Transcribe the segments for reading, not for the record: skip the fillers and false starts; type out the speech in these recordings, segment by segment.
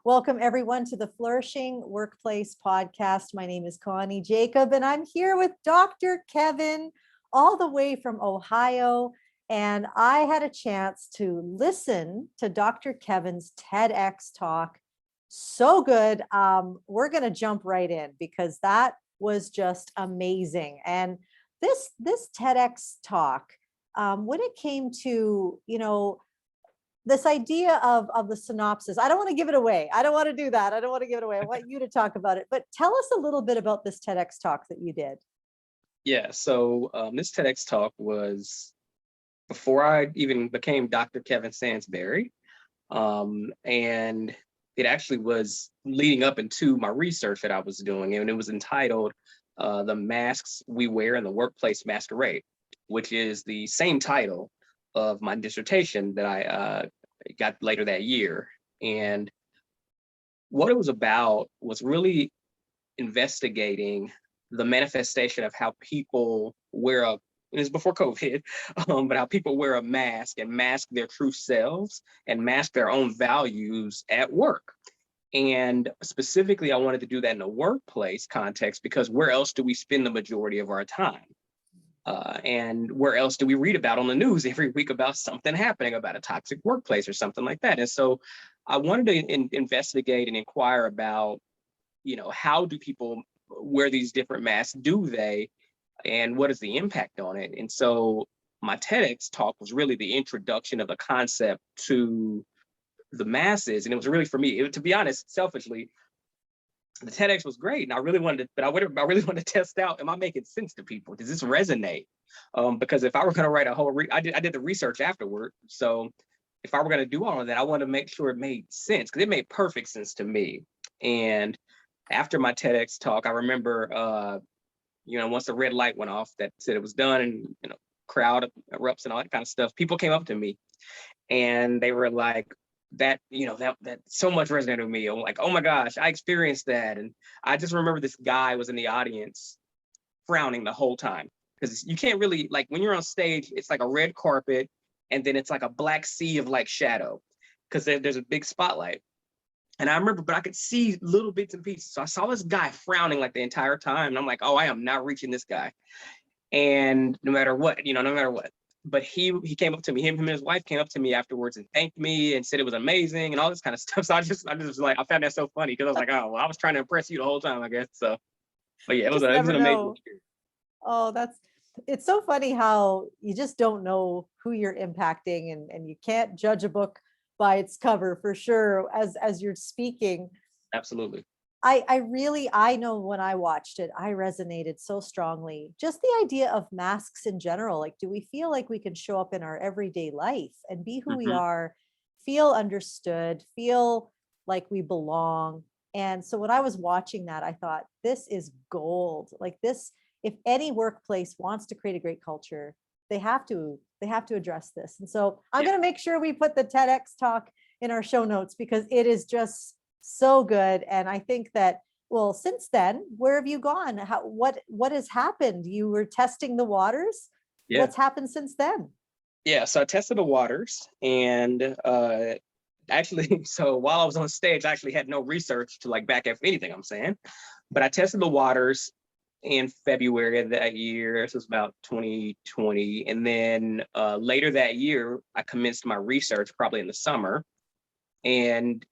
Welcome everyone to the Flourishing Workplace podcast. My name is Connie Jacob and I'm here with Dr. Kevin all the way from Ohio. And I had a chance to listen to Dr. Kevin's TEDx talk. So good. We're going to jump right in because that was just amazing. And this TEDx talk, when it came to, this idea of the synopsis, I don't want to give it away. I don't want to do that. I don't want to give it away. I want you to talk about it, but tell us a little bit about this TEDx talk that you did. Yeah, so this TEDx talk was before I even became Dr. Kevin Sansberry. And it actually was leading up into my research that I was doing, and it was entitled The Masks We Wear in the Workplace Masquerade, which is the same title of my dissertation that I got later that year. And what it was about was really investigating the manifestation of how people wear a, it was before COVID, but how people wear a mask and mask their true selves and mask their own values at work. And specifically, I wanted to do that in a workplace context because where else do we spend the majority of our time? And where else do we read about on the news every week about something happening about a toxic workplace or something like that? And so I wanted to investigate and inquire about, how do people wear these different masks? Do they? And what is the impact on it? And so my TEDx talk was really the introduction of the concept to the masses. And it was really for me, to be honest, selfishly, the TEDx was great, and I really wanted to test out, am I making sense to people? Does this resonate? Because if I were going to write a whole, I did the research afterward. So if I were going to do all of that, I wanted to make sure it made sense because it made perfect sense to me. And after my TEDx talk, I remember, once the red light went off that said it was done, and crowd erupts and all that kind of stuff, people came up to me, and they were like, that so much resonated with me. I'm like, oh my gosh, I experienced that. And I just remember this guy was in the audience frowning the whole time because you can't really, like, when you're on stage, it's like a red carpet and then it's like a black sea of like shadow because there's a big spotlight. And I remember, but I could see little bits and pieces. So I saw this guy frowning like the entire time. And I'm like, oh, I am not reaching this guy. And no matter what. But he came up to me, him and his wife came up to me afterwards and thanked me and said it was amazing and all this kind of stuff. So I just like, I found that so funny because I was like, oh, well, I was trying to impress you the whole time, I guess. So, but yeah, it was an amazing experience. Oh, it's so funny how you just don't know who you're impacting and you can't judge a book by its cover for sure as you're speaking. Absolutely. I know when I watched it, I resonated so strongly. Just the idea of masks in general. Like, do we feel like we can show up in our everyday life and be who we are, feel understood, feel like we belong? And so when I was watching that, I thought, this is gold. Like this, if any workplace wants to create a great culture, they have to address this. And so I'm going to make sure we put the TEDx talk in our show notes because it is just so good. And I think that, well, since then, where have you gone? What has happened? You were testing the waters. Yeah. What's happened since then? Yeah, so I tested the waters and actually, so while I was on stage, I actually had no research to like back up anything I'm saying, but I tested the waters in February of that year. This was about 2020. And then later that year, I commenced my research probably in the summer and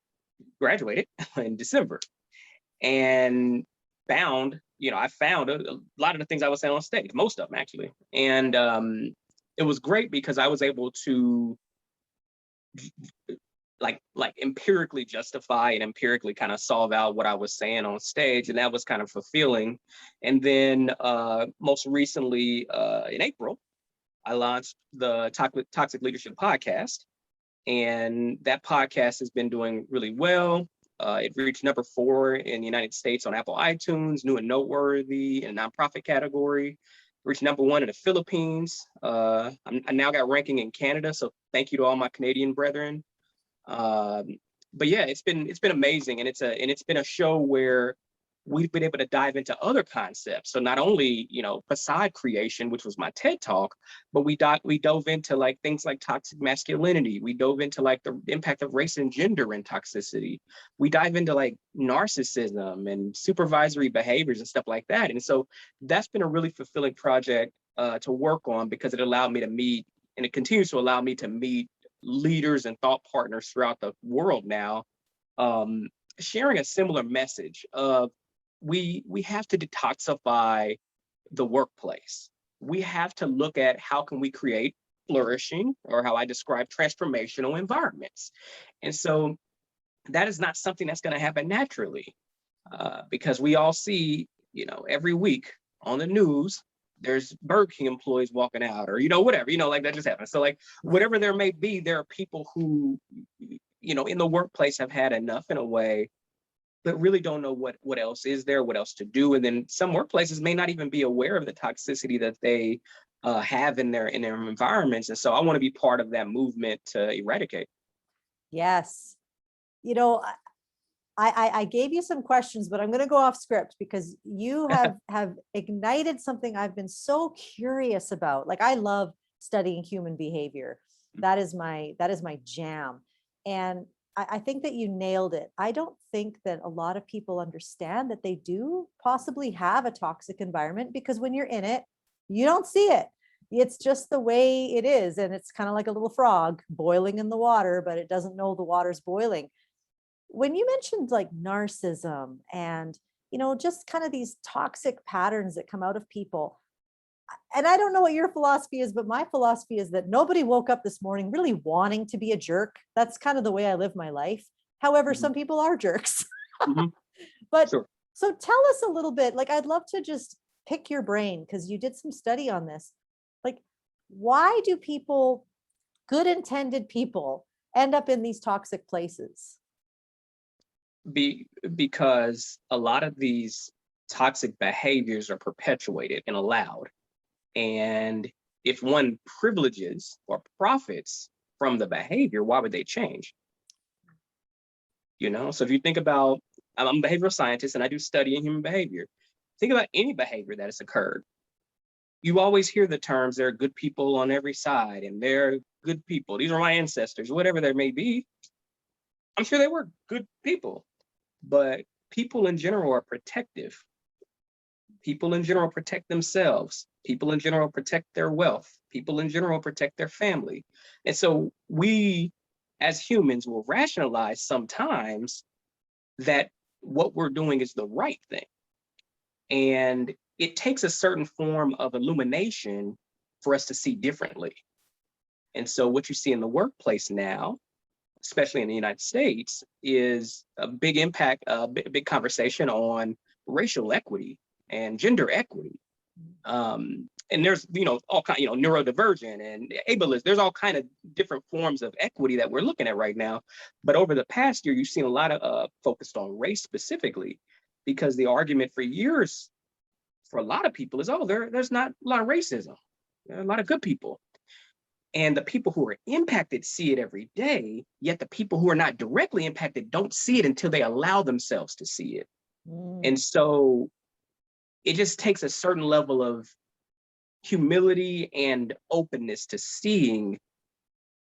graduated in December and found, I found a lot of the things I was saying on stage, most of them actually. And it was great because I was able to like empirically justify and empirically kind of solve out what I was saying on stage. And that was kind of fulfilling. And then most recently in April, I launched the Toxic Leadership Podcast. And that podcast has been doing really well. It reached number 4 in the United States on Apple iTunes, new and noteworthy in the nonprofit category. Reached number 1 in the Philippines. I now got ranking in Canada, so thank you to all my Canadian brethren. But yeah, it's been amazing, and it's been a show where we've been able to dive into other concepts. So not only, facade creation, which was my TED talk, but we dove into like things like toxic masculinity. We dove into like the impact of race and gender and toxicity. We dive into like narcissism and supervisory behaviors and stuff like that. And so that's been a really fulfilling project to work on, because it allowed me to meet, and it continues to allow me to meet leaders and thought partners throughout the world now, sharing a similar message of we have to detoxify the workplace. We have to look at how can we create flourishing, or how I describe transformational environments. And so that is not something that's going to happen naturally, because we all see, every week on the news, there's Burger King employees walking out, or, whatever, like that just happens. So like whatever there may be, there are people who, in the workplace have had enough in a way, but really don't know what else is there, what else to do. And then some workplaces may not even be aware of the toxicity that they have in their environments. And so I want to be part of that movement to eradicate. Yes. You know, I gave you some questions, but I'm going to go off script because you have ignited something I've been so curious about. Like, I love studying human behavior. That is my jam. And I think that you nailed it. I don't think that a lot of people understand that they do possibly have a toxic environment, because when you're in it, you don't see it. It's just the way it is. And it's kind of like a little frog boiling in the water, but it doesn't know the water's boiling. When you mentioned like narcissism and, just kind of these toxic patterns that come out of people, and I don't know what your philosophy is, but my philosophy is that nobody woke up this morning really wanting to be a jerk. That's kind of the way I live my life. However, some people are jerks. Mm-hmm. But Sure. so tell us a little bit, like, I'd love to just pick your brain because you did some study on this. Like, why do people, good intended people, end up in these toxic places? Because a lot of these toxic behaviors are perpetuated and allowed. And if one privileges or profits from the behavior, why would they change? So if you think about, I'm a behavioral scientist and I do study in human behavior. Think about any behavior that has occurred. You always hear the terms, there are good people on every side, and they're good people. These are my ancestors, whatever there may be. I'm sure they were good people, but people in general are protective. People in general protect themselves. People in general protect their wealth. People in general protect their family. And so we, as humans, will rationalize sometimes that what we're doing is the right thing. And it takes a certain form of illumination for us to see differently. And so what you see in the workplace now, especially in the United States, is a big impact, a big conversation on racial equity and gender equity. And there's, all kind, neurodivergent and ableist. There's all kind of different forms of equity that we're looking at right now. But over the past year, you've seen a lot of focused on race specifically, because the argument for years for a lot of people is, there's not a lot of racism. There are a lot of good people. And the people who are impacted see it every day, yet the people who are not directly impacted don't see it until they allow themselves to see it. And so it just takes a certain level of humility and openness to seeing,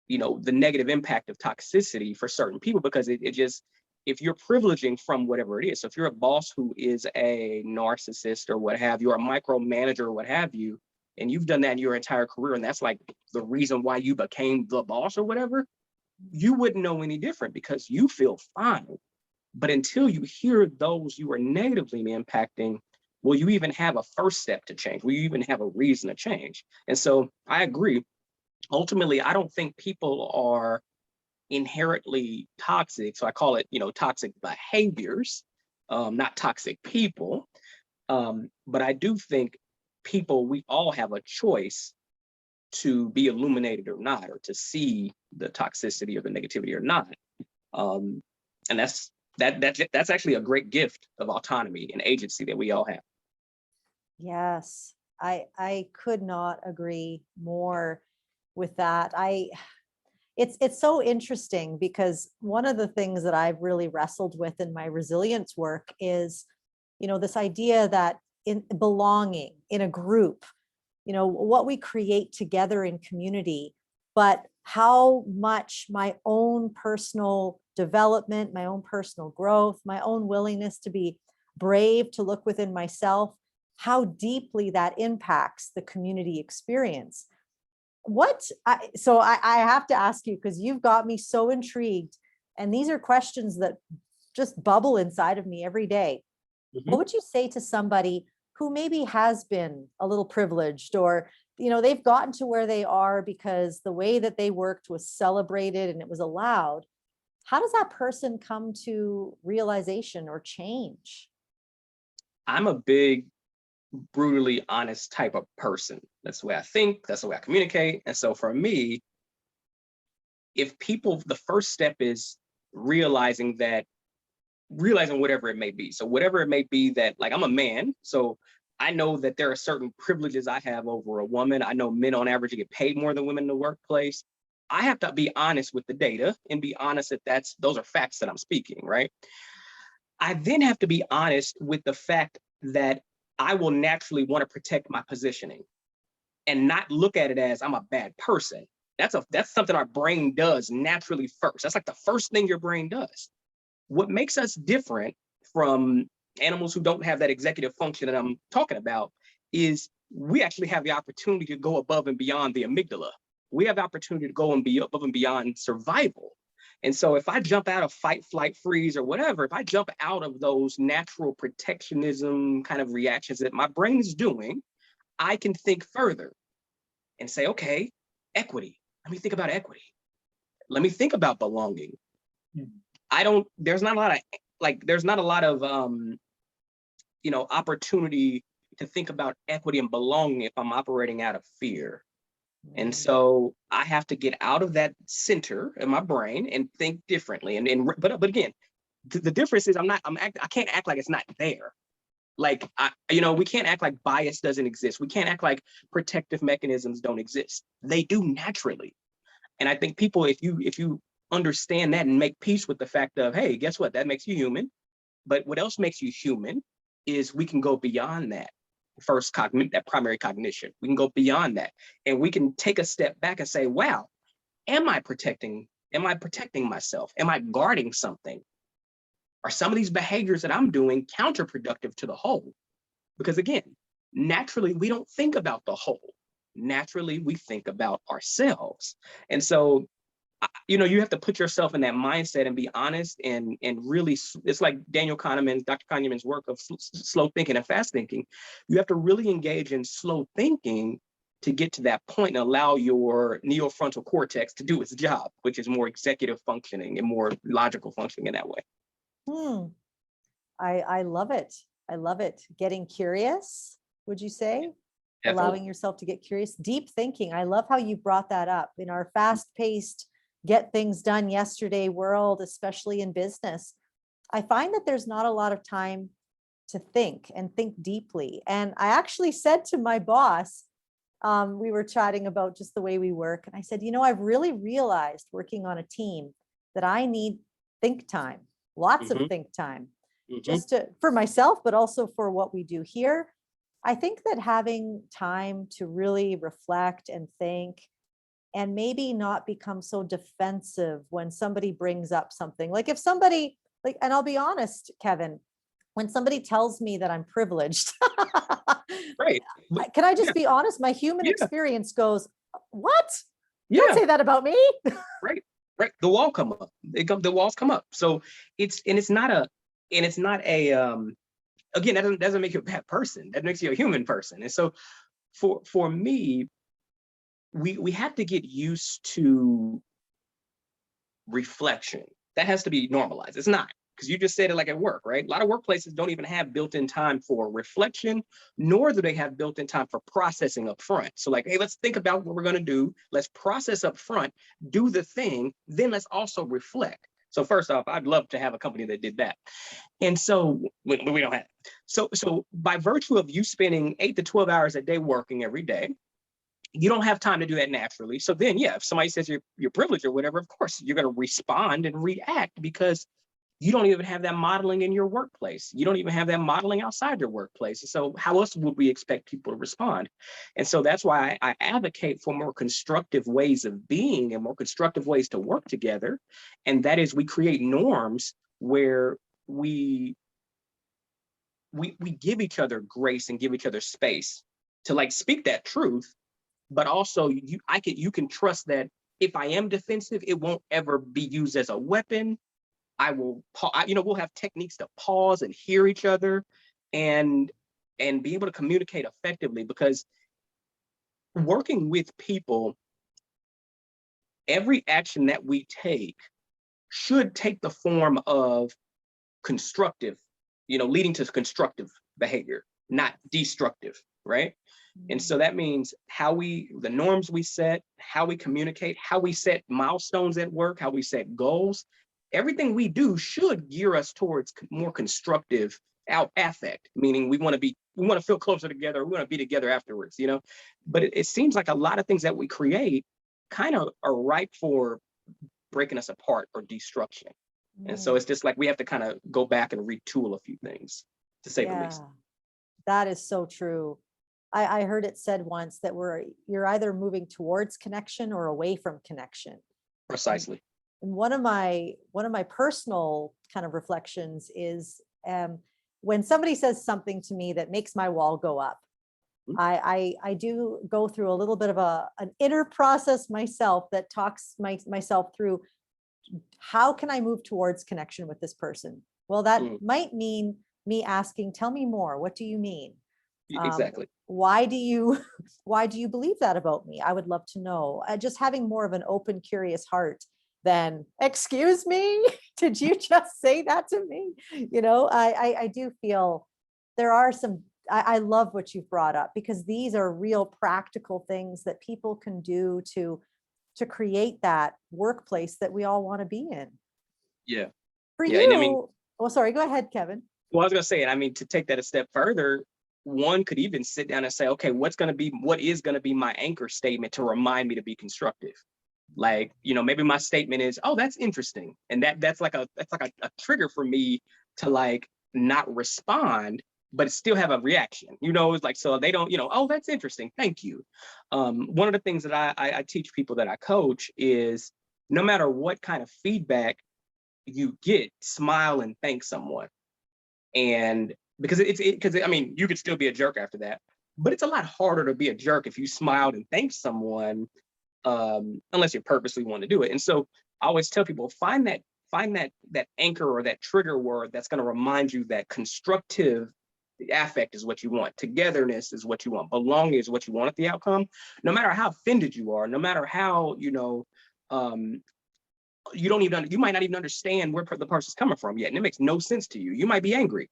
the negative impact of toxicity for certain people, because it just, if you're privileging from whatever it is, so if you're a boss who is a narcissist or what have you, or a micromanager or what have you, and you've done that in your entire career, and that's like the reason why you became the boss or whatever, you wouldn't know any different because you feel fine. But until you hear those you are negatively impacting, will you even have a first step to change? Will you even have a reason to change? And so I agree. Ultimately, I don't think people are inherently toxic. So I call it, toxic behaviors, not toxic people. But I do think people, we all have a choice to be illuminated or not, or to see the toxicity or the negativity or not. And that's actually a great gift of autonomy and agency that we all have. Yes, I could not agree more with that. It's so interesting because one of the things that I've really wrestled with in my resilience work is this idea that in belonging in a group, what we create together in community, but how much my own personal development, my own personal growth, my own willingness to be brave, to look within myself, how deeply that impacts the community experience. I have to ask you, because you've got me so intrigued, and these are questions that just bubble inside of me every day. What would you say to somebody who maybe has been a little privileged, or they've gotten to where they are because the way that they worked was celebrated and it was allowed? How does that person come to realization or change? I'm a big, brutally honest type of person. That's the way I think, that's the way I communicate. And so for me, the first step is realizing whatever it may be. So whatever it may be that, like, I'm a man, so I know that there are certain privileges I have over a woman. I know men on average get paid more than women in the workplace. I have to be honest with the data and be honest that those are facts that I'm speaking, right? I then have to be honest with the fact that I will naturally want to protect my positioning and not look at it as I'm a bad person. That's something our brain does naturally first. That's like the first thing your brain does. What makes us different from animals who don't have that executive function that I'm talking about is we actually have the opportunity to go above and beyond the amygdala. We have the opportunity to go and be above and beyond survival. And so if I jump out of fight, flight, freeze, or whatever, if I jump out of those natural protectionism kind of reactions that my brain is doing, I can think further and say, okay, equity. Let me think about equity. Let me think about belonging. There's not a lot of opportunity to think about equity and belonging if I'm operating out of fear. And so I have to get out of that center in my brain and think differently. But again, the difference is I can't act like it's not there. Like, we can't act like bias doesn't exist. We can't act like protective mechanisms don't exist. They do naturally. And I think people, if you understand that and make peace with the fact of, hey, guess what? That makes you human. But what else makes you human is we can go beyond that. That primary cognition. We can go beyond that. And we can take a step back and say, wow, am I protecting myself? Am I guarding something? Are some of these behaviors that I'm doing counterproductive to the whole? Because again, naturally, we don't think about the whole. Naturally, we think about ourselves. And so, you have to put yourself in that mindset and be honest and really, it's like Dr. Kahneman's work of slow thinking and fast thinking. You have to really engage in slow thinking to get to that point and allow your neofrontal cortex to do its job, which is more executive functioning and more logical functioning in that way. I love it. I love it. Getting curious, would you say? Definitely. Allowing yourself to get curious, deep thinking. I love how you brought that up in our fast-paced, get things done yesterday world, especially in business. I find that there's not a lot of time to think and think deeply. And I actually said to my boss, we were chatting about just the way we work. And I said, I've really realized working on a team that I need think time, lots of think time, just for myself, but also for what we do here. I think that having time to really reflect and think, and maybe not become so defensive when somebody brings up something. Like if somebody, and I'll be honest, Kevin, when somebody tells me that I'm privileged, right? Can I just be honest? My human experience goes, what? Yeah. Don't say that about me. Right. The walls come up. The walls come up. So it's not a again, that doesn't make you a bad person. That makes you a human person. And so for me, we have to get used to reflection. That has to be normalized. It's not, because you just said it like at work, right? A lot of workplaces don't even have built-in time for reflection, nor do they have built-in time for processing up front. So like, hey, let's think about what we're going to do. Let's process up front, do the thing, then let's also reflect. So first off, I'd love to have a company that did that. And so we don't have it. So by virtue of you spending 8 to 12 hours a day working every day, you don't have time to do that naturally. So then, if somebody says you're privileged or whatever, of course, you're going to respond and react because you don't even have that modeling in your workplace. You don't even have that modeling outside your workplace. So how else would we expect people to respond? And so that's why I advocate for more constructive ways of being and more constructive ways to work together. And that is, we create norms where we give each other grace and give each other space to like speak that truth, but also you can trust that if I am defensive, it won't ever be used as a weapon. I will, we'll have techniques to pause and hear each other and be able to communicate effectively, because working with people, every action that we take should take the form of constructive, leading to constructive behavior, not destructive, right? And so that means the norms we set, how we communicate, how we set milestones at work, how we set goals, everything we do should gear us towards more constructive affect, meaning we want to feel closer together, we want to be together afterwards, But it seems like a lot of things that we create kind of are ripe for breaking us apart or destruction. And so it's just like we have to kind of go back and retool a few things, to say the least. That is so true. I heard it said once that you're either moving towards connection or away from connection. Precisely. And one of my personal kind of reflections is when somebody says something to me that makes my wall go up, I do go through a little bit of an inner process myself that talks myself through, how can I move towards connection with this person? Well, that might mean me asking, tell me more. What do you mean? Exactly. Why do you believe that about me? I would love to know. Just having more of an open, curious heart than, excuse me, did you just say that to me? I do feel there are some, I love what you've brought up, because these are real practical things that people can do to create that workplace that we all want to be in. Yeah. For you, sorry, go ahead, Kevin. Well, I was going to say, and I mean, to take that a step further, one could even sit down and say, okay, what is going to be my anchor statement to remind me to be constructive? Like, maybe my statement is, oh, that's interesting. And that's like a trigger for me to like not respond, but still have a reaction, it's like, so they don't, oh, that's interesting, thank you. One of the things that I teach people that I coach is, no matter what kind of feedback you get, smile and thank someone. And because I mean, you could still be a jerk after that, but it's a lot harder to be a jerk if you smiled and thanked someone, unless you purposely want to do it. And so I always tell people, find that anchor or that trigger word that's going to remind you that constructive affect is what you want, togetherness is what you want, belonging is what you want at the outcome. No matter how offended you are, no matter how you might not even understand where the person's coming from yet, and it makes no sense to you. You might be angry.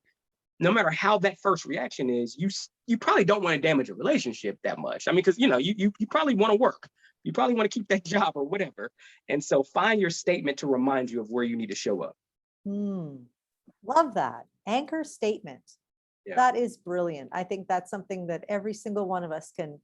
No matter how that first reaction is, you probably don't want to damage a relationship that much. I mean, because you probably want to work. You probably want to keep that job or whatever. And so find your statement to remind you of where you need to show up. Love that. Anchor statement. Yeah. That is brilliant. I think that's something that every single one of us can,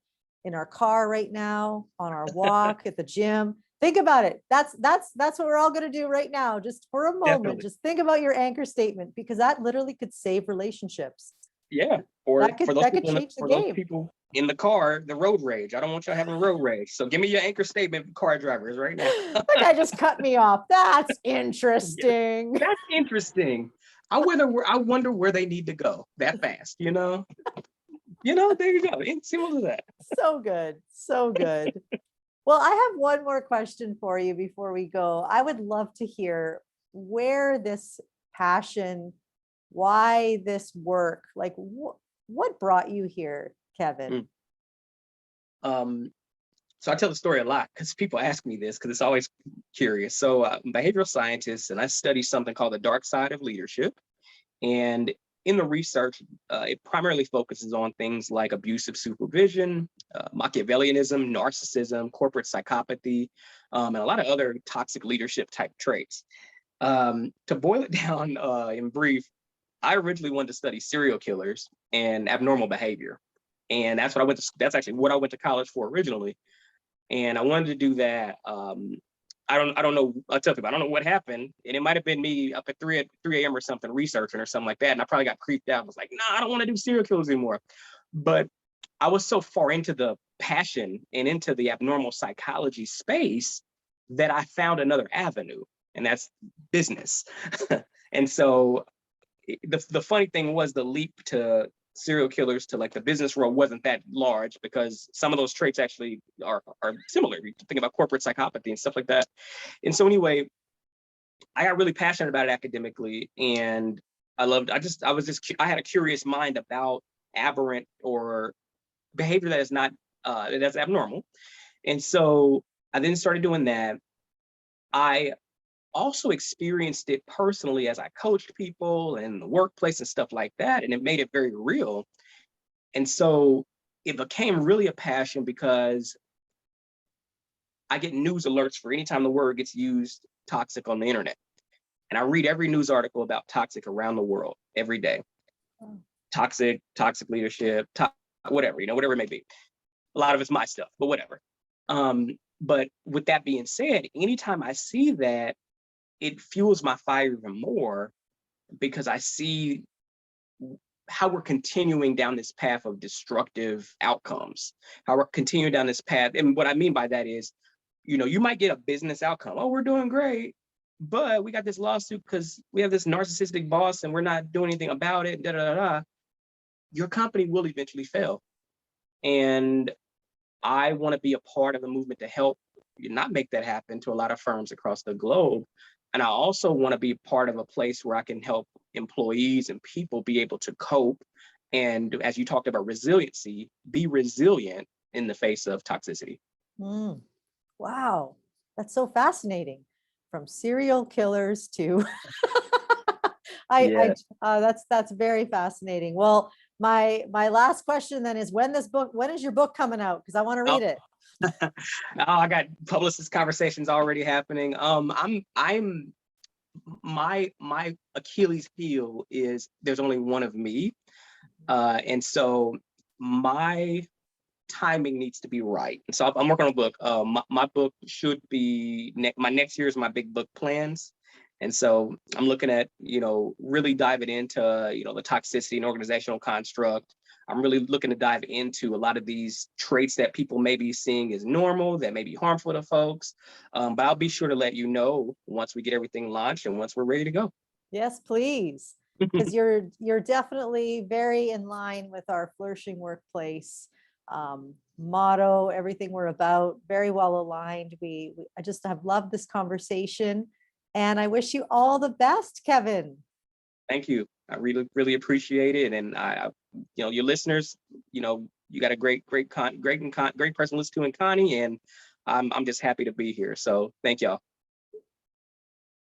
in our car right now, on our walk, at the gym. Think about it. That's what we're all going to do right now. Just for a moment, Definitely. Just think about your anchor statement, because that literally could save relationships. Yeah. Or that could change the game. Those people in the car, the road rage. I don't want y'all having road rage. So give me your anchor statement, car drivers, right now. That guy just cut me off. That's interesting. That's interesting. I wonder where they need to go that fast, there you go. Simple as that. So good. So good. Well, I have one more question for you before we go. I would love to hear where this passion, why this work, like what brought you here, Kevin? So I tell the story a lot because people ask me this, because it's always curious. So I'm a behavioral scientist, and I study something called the dark side of leadership. And in the research, it primarily focuses on things like abusive supervision, Machiavellianism, narcissism, corporate psychopathy, and a lot of other toxic leadership type traits. To boil it down in brief, I originally wanted to study serial killers and abnormal behavior. And that's actually what I went to college for originally. And I wanted to do that. I don't know. I'll tell people, I don't know what happened. And it might have been me up at 3 a.m. or something, researching or something like that. And I probably got creeped out. I was like, nah, I don't want to do serial killers anymore. But I was so far into the passion and into the abnormal psychology space that I found another avenue, and that's business. And so the funny thing was, the leap to serial killers to like the business world wasn't that large, because some of those traits actually are similar. You think about corporate psychopathy and stuff like that. And so anyway, I got really passionate about it academically, and I had a curious mind about aberrant or behavior that is not that's abnormal. And so I then started doing that. I also experienced it personally as I coached people in the workplace and stuff like that, and it made it very real. And so it became really a passion, because I get news alerts for any time the word gets used toxic on the internet. And I read every news article about toxic around the world every day. Toxic leadership, whatever, whatever it may be. A lot of it's my stuff, but whatever. But with that being said, anytime I see that, it fuels my fire even more, because I see how we're continuing down this path of destructive outcomes, how we're continuing down this path. And what I mean by that is, you might get a business outcome. Oh, we're doing great, but we got this lawsuit because we have this narcissistic boss and we're not doing anything about it. Da, da, da, da. Your company will eventually fail. And I want to be a part of the movement to help not make that happen to a lot of firms across the globe. And I also want to be part of a place where I can help employees and people be able to cope. And as you talked about resiliency, be resilient in the face of toxicity. Wow, that's so fascinating. From serial killers to that's very fascinating. Well, my last question then is, when is your book coming out? Because I want to read it. I got publicist conversations already happening. My Achilles heel is there's only one of me. And so my timing needs to be right. And so I'm working on a book. My book should be, my next year is my big book plans. And so I'm looking at, really diving into, the toxicity and organizational construct. I'm really looking to dive into a lot of these traits that people may be seeing as normal, that may be harmful to folks. But I'll be sure to let you know once we get everything launched and once we're ready to go. Yes, please. Because you're definitely very in line with our flourishing workplace motto, everything we're about, very well aligned. I just have loved this conversation, and I wish you all the best, Kevin. Thank you. I really, really appreciate it. And your listeners, you got a great person to listen to in Connie, and I'm just happy to be here. So thank y'all.